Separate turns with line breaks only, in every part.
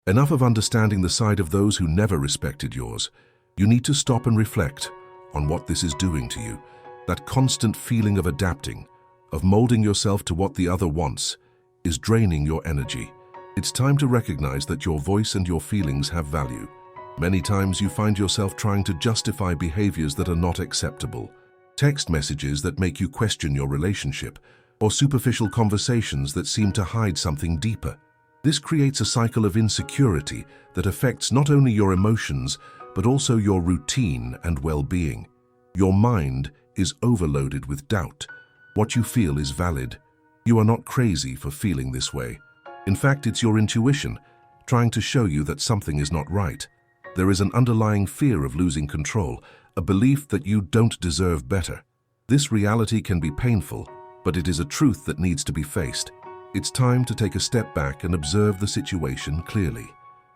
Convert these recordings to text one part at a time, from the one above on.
Enough of understanding the side of those who never respected yours. You need to stop and reflect on what this is doing to you. That constant feeling of adapting, of molding yourself to what the other wants, is draining your energy. It's time to recognize that your voice and your feelings have value. Many times you find yourself trying to justify behaviors that are not acceptable. Text messages that make you question your relationship, or superficial conversations that seem to hide something deeper. This creates a cycle of insecurity that affects not only your emotions, but also your routine and well-being. Your mind is overloaded with doubt. What you feel is valid. You are not crazy for feeling this way. In fact, it's your intuition trying to show you that something is not right. There is an underlying fear of losing control, a belief that you don't deserve better. This reality can be painful, but it is a truth that needs to be faced. It's time to take a step back and observe the situation clearly.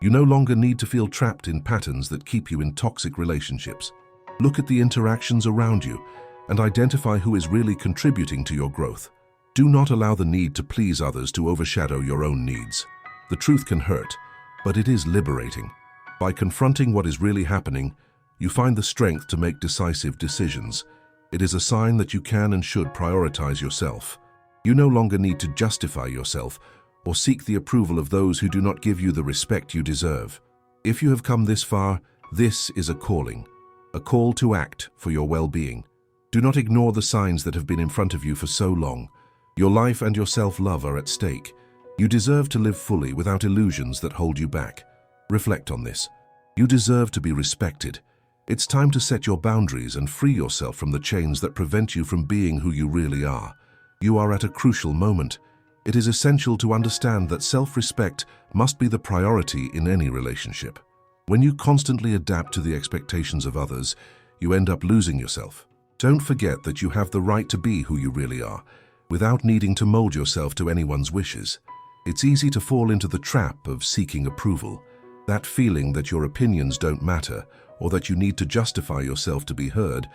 You no longer need to feel trapped in patterns that keep you in toxic relationships. Look at the interactions around you and identify who is really contributing to your growth. Do not allow the need to please others to overshadow your own needs. The truth can hurt, but it is liberating. By confronting what is really happening, you find the strength to make decisive decisions. It is a sign that you can and should prioritize yourself. You no longer need to justify yourself or seek the approval of those who do not give you the respect you deserve. If you have come this far, this is a calling, a call to act for your well-being. Do not ignore the signs that have been in front of you for so long. Your life and your self-love are at stake. You deserve to live fully without illusions that hold you back. Reflect on this. You deserve to be respected. It's time to set your boundaries and free yourself from the chains that prevent you from being who you really are. You are at a crucial moment. It is essential to understand that self-respect must be the priority in any relationship. When you constantly adapt to the expectations of others, you end up losing yourself. Don't forget that you have the right to be who you really are, without needing to mold yourself to anyone's wishes. It's easy to fall into the trap of seeking approval. That feeling that your opinions don't matter, or that you need to justify yourself to be heard,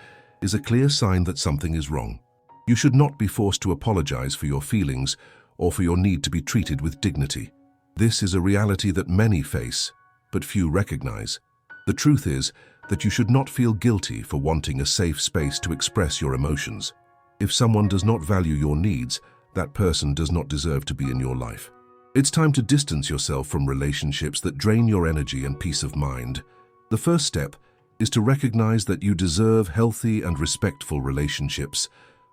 is a clear sign that something is wrong. You should not be forced to apologize for your feelings or for your need to be treated with dignity. This is a reality that many face, but few recognize. The truth is that you should not feel guilty for wanting a safe space to express your emotions. If someone does not value your needs, that person does not deserve to be in your life. It's time to distance yourself from relationships that drain your energy and peace of mind. The first step is to recognize that you deserve healthy and respectful relationships.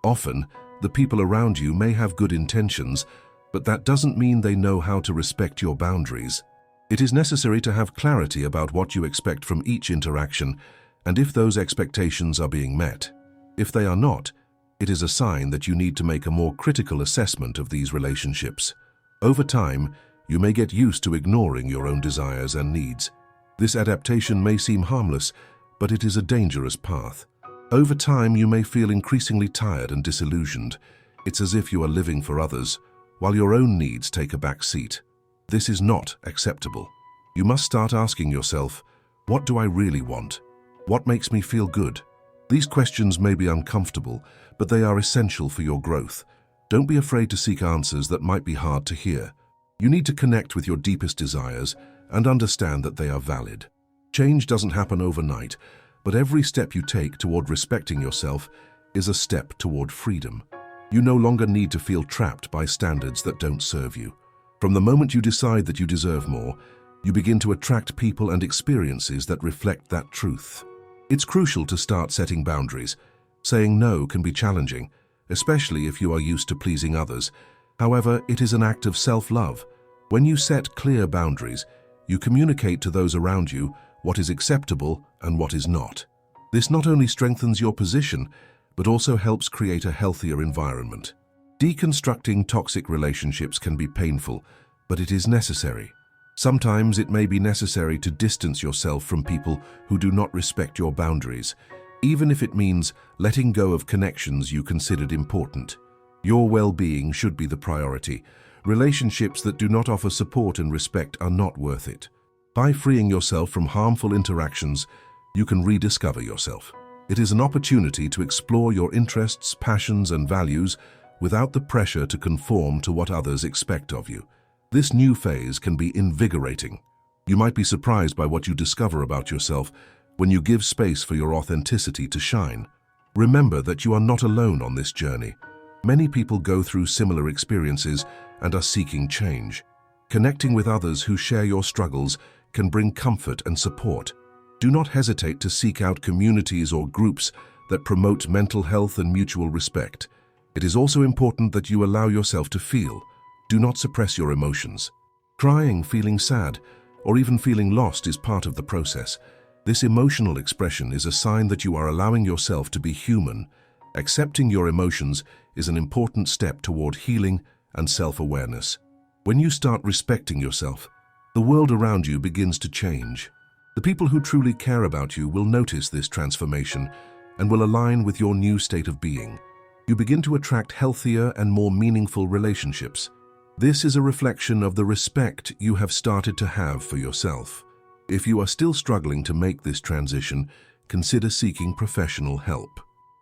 Often, the people around you may have good intentions, but that doesn't mean they know how to respect your boundaries. It is necessary to have clarity about what you expect from each interaction and if those expectations are being met. If they are not, it is a sign that you need to make a more critical assessment of these relationships. Over time, you may get used to ignoring your own desires and needs. This adaptation may seem harmless, but it is a dangerous path. Over time, you may feel increasingly tired and disillusioned. It's as if you are living for others, while your own needs take a back seat. This is not acceptable. You must start asking yourself, what do I really want? What makes me feel good? These questions may be uncomfortable, but they are essential for your growth. Don't be afraid to seek answers that might be hard to hear. You need to connect with your deepest desires and understand that they are valid. Change doesn't happen overnight, but every step you take toward respecting yourself is a step toward freedom. You no longer need to feel trapped by standards that don't serve you. From the moment you decide that you deserve more, you begin to attract people and experiences that reflect that truth. It's crucial to start setting boundaries. Saying no can be challenging, especially if you are used to pleasing others. However, it is an act of self-love. When you set clear boundaries, you communicate to those around you what is acceptable and what is not. This not only strengthens your position, but also helps create a healthier environment. Deconstructing toxic relationships can be painful, but it is necessary. Sometimes it may be necessary to distance yourself from people who do not respect your boundaries, even if it means letting go of connections you considered important. Your well-being should be the priority. Relationships that do not offer support and respect are not worth it. By freeing yourself from harmful interactions, you can rediscover yourself. It is an opportunity to explore your interests, passions, and values without the pressure to conform to what others expect of you. This new phase can be invigorating. You might be surprised by what you discover about yourself when you give space for your authenticity to shine. Remember that you are not alone on this journey. Many people go through similar experiences and are seeking change. Connecting with others who share your struggles can bring comfort and support. Do not hesitate to seek out communities or groups that promote mental health and mutual respect. It is also important that you allow yourself to feel. Do not suppress your emotions. Crying, feeling sad, or even feeling lost is part of the process. This emotional expression is a sign that you are allowing yourself to be human. Accepting your emotions is an important step toward healing and self-awareness. When you start respecting yourself, the world around you begins to change. The people who truly care about you will notice this transformation and will align with your new state of being. You begin to attract healthier and more meaningful relationships. This is a reflection of the respect you have started to have for yourself. If you are still struggling to make this transition, consider seeking professional help.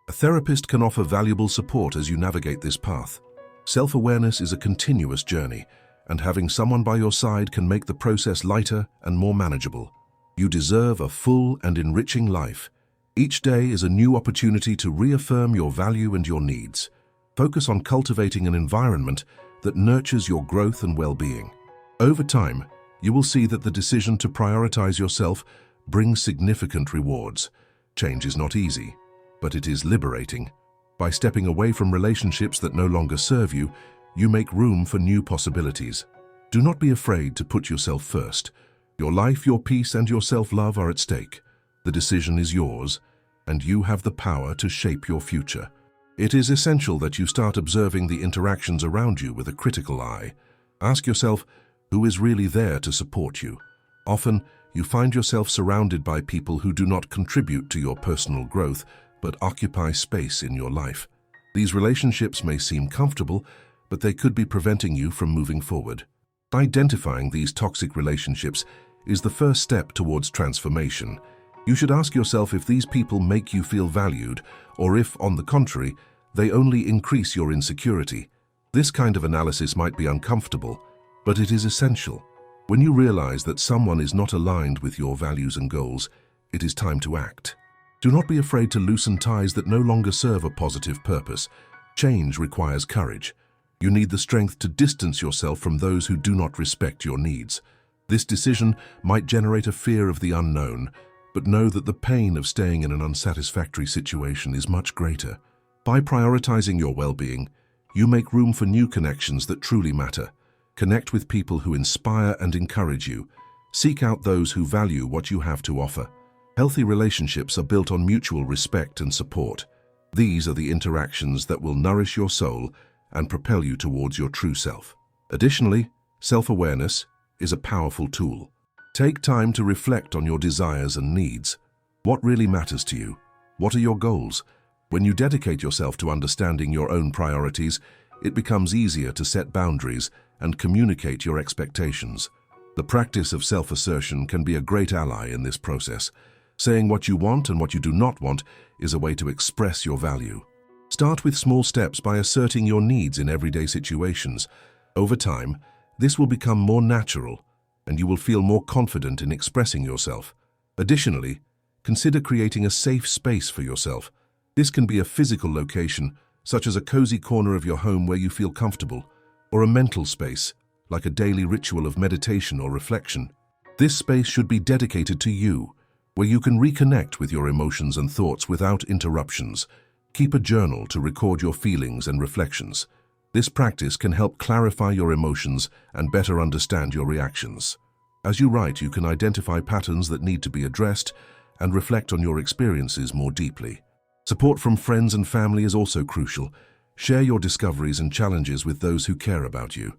A therapist can offer valuable support as you navigate this path. Self-awareness is a continuous journey, and having someone by your side can make the process lighter and more manageable. You deserve a full and enriching life. Each day is a new opportunity to reaffirm your value and your needs. Focus on cultivating an environment that nurtures your growth and well-being. Over time, you will see that the decision to prioritize yourself brings significant rewards. Change is not easy, but it is liberating. By stepping away from relationships that no longer serve you, you make room for new possibilities. Do not be afraid to put yourself first. Your life, your peace, and your self-love are at stake. The decision is yours, and you have the power to shape your future. It is essential that you start observing the interactions around you with a critical eye. Ask yourself, who is really there to support you? Often, you find yourself surrounded by people who do not contribute to your personal growth, but occupy space in your life. These relationships may seem comfortable, but they could be preventing you from moving forward. Identifying these toxic relationships is the first step towards transformation. You should ask yourself if these people make you feel valued, or if, on the contrary, they only increase your insecurity. This kind of analysis might be uncomfortable, but it is essential. When you realize that someone is not aligned with your values and goals, it is time to act. Do not be afraid to loosen ties that no longer serve a positive purpose. Change requires courage. You need the strength to distance yourself from those who do not respect your needs. This decision might generate a fear of the unknown, but know that the pain of staying in an unsatisfactory situation is much greater. By prioritizing your well-being, you make room for new connections that truly matter. Connect with people who inspire and encourage you. Seek out those who value what you have to offer. Healthy relationships are built on mutual respect and support. These are the interactions that will nourish your soul and propel you towards your true self. Additionally, self-awareness is a powerful tool. Take time to reflect on your desires and needs. What really matters to you? What are your goals? When you dedicate yourself to understanding your own priorities, it becomes easier to set boundaries and communicate your expectations. The practice of self-assertion can be a great ally in this process. Saying what you want and what you do not want is a way to express your value. Start with small steps by asserting your needs in everyday situations. Over time, this will become more natural, and you will feel more confident in expressing yourself. Additionally, consider creating a safe space for yourself. This can be a physical location, such as a cozy corner of your home where you feel comfortable, or a mental space, like a daily ritual of meditation or reflection. This space should be dedicated to you, where you can reconnect with your emotions and thoughts without interruptions. Keep a journal to record your feelings and reflections. This practice can help clarify your emotions and better understand your reactions. As you write, you can identify patterns that need to be addressed and reflect on your experiences more deeply. Support from friends and family is also crucial. Share your discoveries and challenges with those who care about you.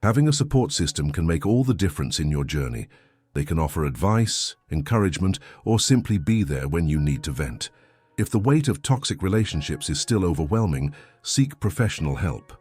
Having a support system can make all the difference in your journey. They can offer advice, encouragement, or simply be there when you need to vent. If the weight of toxic relationships is still overwhelming, seek professional help.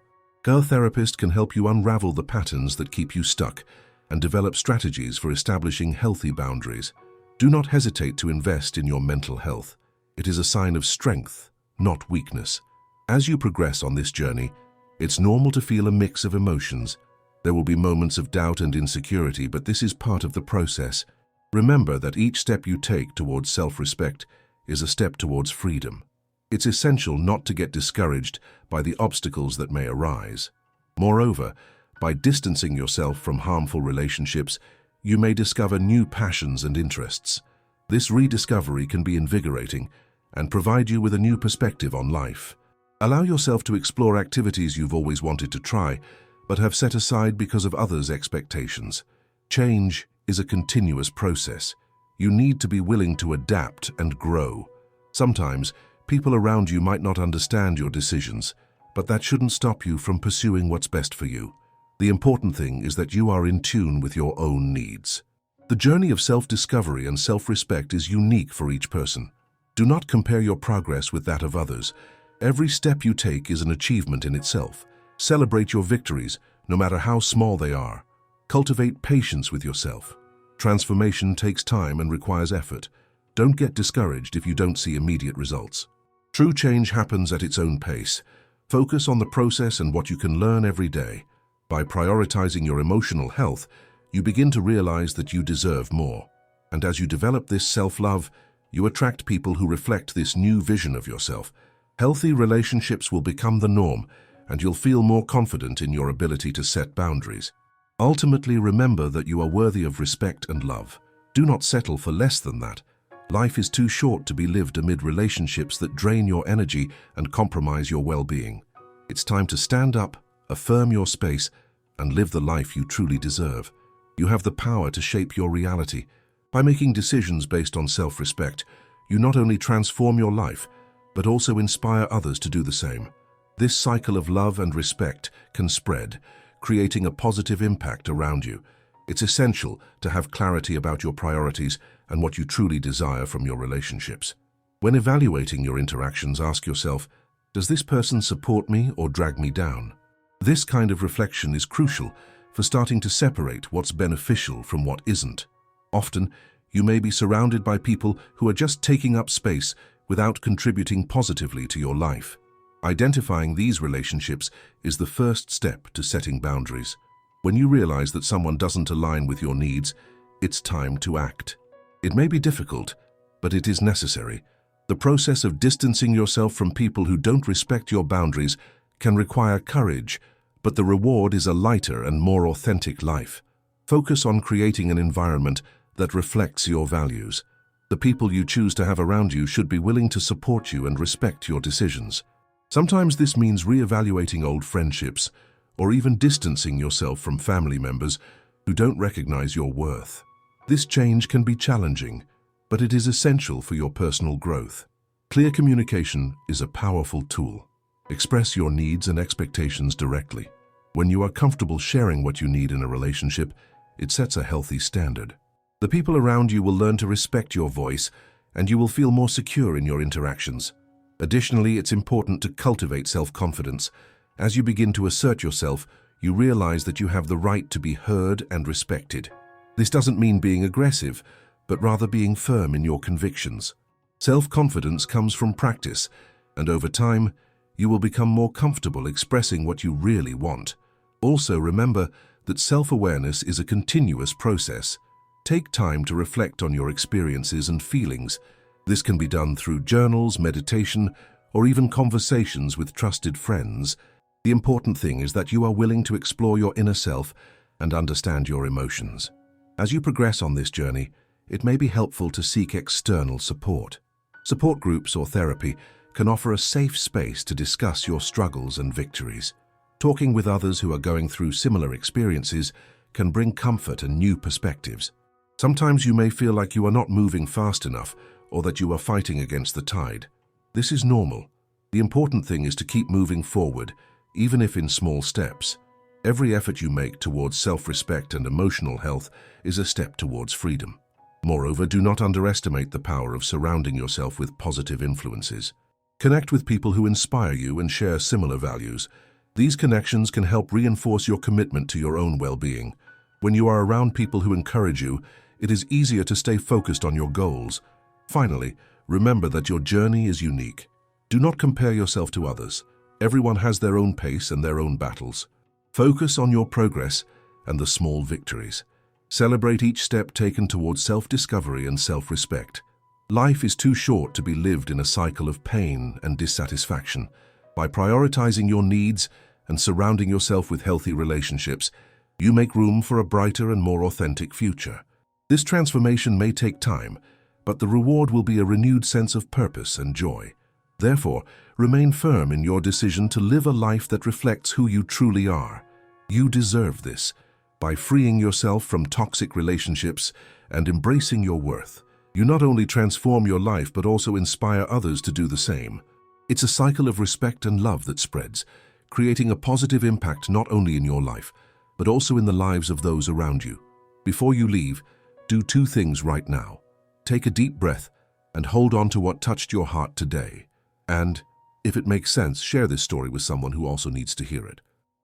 A therapist can help you unravel the patterns that keep you stuck and develop strategies for establishing healthy boundaries. Do not hesitate to invest in your mental health. It is a sign of strength, not weakness. As you progress on this journey, it's normal to feel a mix of emotions. There will be moments of doubt and insecurity, but this is part of the process. Remember that each step you take towards self-respect is a step towards freedom. It's essential not to get discouraged by the obstacles that may arise. Moreover, by distancing yourself from harmful relationships, you may discover new passions and interests. This rediscovery can be invigorating and provide you with a new perspective on life. Allow yourself to explore activities you've always wanted to try, but have set aside because of others' expectations. Change is a continuous process. You need to be willing to adapt and grow. Sometimes, people around you might not understand your decisions, but that shouldn't stop you from pursuing what's best for you. The important thing is that you are in tune with your own needs. The journey of self-discovery and self-respect is unique for each person. Do not compare your progress with that of others. Every step you take is an achievement in itself. Celebrate your victories, no matter how small they are. Cultivate patience with yourself. Transformation takes time and requires effort. Don't get discouraged if you don't see immediate results. True change happens at its own pace. Focus on the process and what you can learn every day. By prioritizing your emotional health, you begin to realize that you deserve more. And as you develop this self-love, you attract people who reflect this new vision of yourself. Healthy relationships will become the norm, and you'll feel more confident in your ability to set boundaries. Ultimately, remember that you are worthy of respect and love. Do not settle for less than that. Life is too short to be lived amid relationships that drain your energy and compromise your well-being. It's time to stand up, affirm your space, and live the life you truly deserve. You have the power to shape your reality. By making decisions based on self-respect, you not only transform your life, but also inspire others to do the same. This cycle of love and respect can spread, creating a positive impact around you. It's essential to have clarity about your priorities and what you truly desire from your relationships. When evaluating your interactions, ask yourself, does this person support me or drag me down? This kind of reflection is crucial for starting to separate what's beneficial from what isn't. Often, you may be surrounded by people who are just taking up space without contributing positively to your life. Identifying these relationships is the first step to setting boundaries. When you realize that someone doesn't align with your needs, it's time to act. It may be difficult, but it is necessary. The process of distancing yourself from people who don't respect your boundaries can require courage, but the reward is a lighter and more authentic life. Focus on creating an environment that reflects your values. The people you choose to have around you should be willing to support you and respect your decisions. Sometimes this means reevaluating old friendships or even distancing yourself from family members who don't recognize your worth. This change can be challenging, but it is essential for your personal growth. Clear communication is a powerful tool. Express your needs and expectations directly. When you are comfortable sharing what you need in a relationship, it sets a healthy standard. The people around you will learn to respect your voice, and you will feel more secure in your interactions. Additionally, it's important to cultivate self-confidence. As you begin to assert yourself, you realize that you have the right to be heard and respected. This doesn't mean being aggressive, but rather being firm in your convictions. Self-confidence comes from practice, and over time, you will become more comfortable expressing what you really want. Also, remember that self-awareness is a continuous process. Take time to reflect on your experiences and feelings. This can be done through journals, meditation, or even conversations with trusted friends. The important thing is that you are willing to explore your inner self and understand your emotions. As you progress on this journey, it may be helpful to seek external support. Support groups or therapy can offer a safe space to discuss your struggles and victories. Talking with others who are going through similar experiences can bring comfort and new perspectives. Sometimes you may feel like you are not moving fast enough or that you are fighting against the tide. This is normal. The important thing is to keep moving forward, even if in small steps. Every effort you make towards self-respect and emotional health is a step towards freedom. Moreover, do not underestimate the power of surrounding yourself with positive influences. Connect with people who inspire you and share similar values. These connections can help reinforce your commitment to your own well-being. When you are around people who encourage you, it is easier to stay focused on your goals. Finally, remember that your journey is unique. Do not compare yourself to others. Everyone has their own pace and their own battles. Focus on your progress and the small victories. Celebrate each step taken towards self-discovery and self-respect. Life is too short to be lived in a cycle of pain and dissatisfaction. By prioritizing your needs and surrounding yourself with healthy relationships, you make room for a brighter and more authentic future. This transformation may take time, but the reward will be a renewed sense of purpose and joy. Therefore, remain firm in your decision to live a life that reflects who you truly are. You deserve this. By freeing yourself from toxic relationships and embracing your worth, you not only transform your life but also inspire others to do the same. It's a cycle of respect and love that spreads, creating a positive impact not only in your life, but also in the lives of those around you. Before you leave, do two things right now. Take a deep breath and hold on to what touched your heart today. And, if it makes sense, share this story with someone who also needs to hear it.